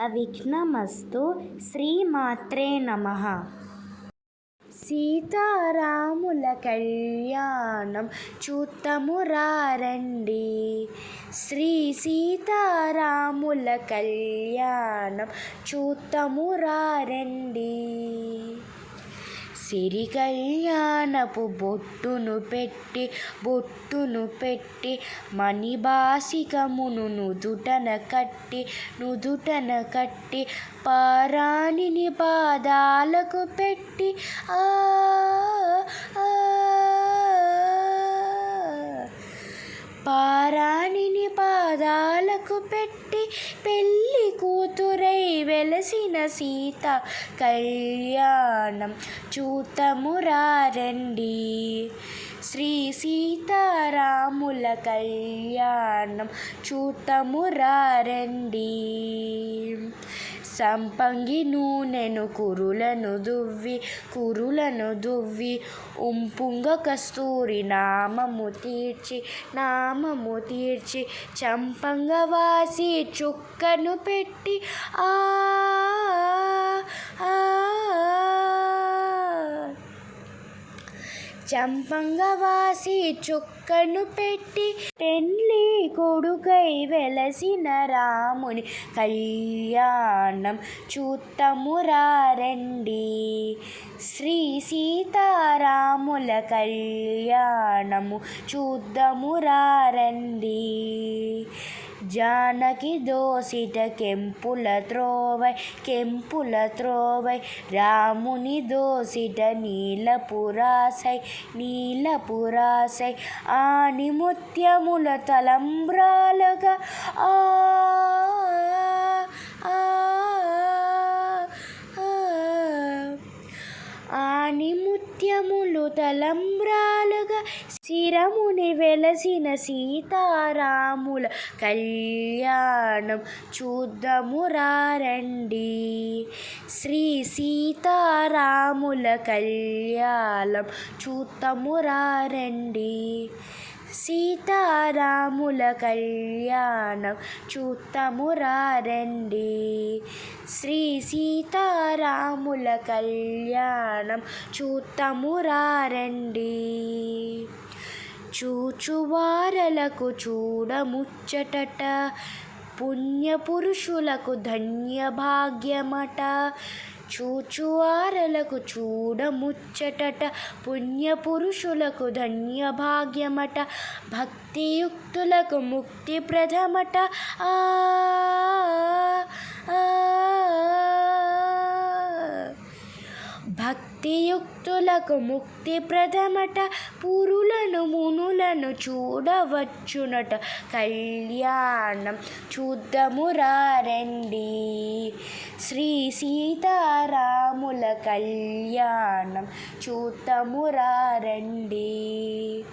అవిఘ్నమస్తు. శ్రీమాత్రే నమః. సీతారాముల కళ్యాణం చూత్తము రండి. శ్రీ సీతారాముల కళ్యాణం చూత్తము రండి. సిరి కళ్యాణపు బొట్టును పెట్టి మణిబాసికమును నుదుటన కట్టి పారాణిని పాదాలకు పెట్టి పారాణిని పాదాలకు పెట్టి పెళ్ళి కూతురై వెలసిన సీత కళ్యాణం చూత్తము రండి. శ్రీ సీతారాముల కళ్యాణం చూత్తము రండి. సంపంగి నూనెను కురులను దువ్వి ఉంపుంగ కస్తూరి నామము తీర్చి చంపంగ వాసి చుక్కను పెట్టి చంపంగవాసి చుక్కను పెట్టి పెళ్ళి కొడుకై వెలసిన రాముని కళ్యాణం చూత్తము రండి. శ్రీ సీతారాముల కళ్యాణము చూద్దము రండి. జానకి దోసిట కెంపుల త్రోవై రాముని దోసిట నీలపురాసై ఆని ముత్యముల తలంబ్రాలుగా ముత్యములు తలంబ్రాలుగా శిరముని వెలసిన సీతారాముల కళ్యాణం చూద్దము రండి. శ్రీ సీతారాముల కళ్యాణం చూత్తము రండి. సీతారాముల కళ్యాణం చూత్తము రండి. శ్రీ సీతారాముల కళ్యాణం చూత్తము రండి. చూచువారలకు చూడముచ్చటట పుణ్యపురుషులకు ధన్యభాగ్యమట. చూచువారలకు చూడముచ్చటట పుణ్యపురుషులకు ధన్యభాగ్యమట. భక్తియుక్తులకు ముక్తిప్రదమట. భక్తియుక్తులకు ముక్తిప్రదమట. పురులను మునులను చూడవచ్చునట. కళ్యాణం చూద్దము రండి. శ్రీ సీతారాముల కళ్యాణం చూత్తము రండి.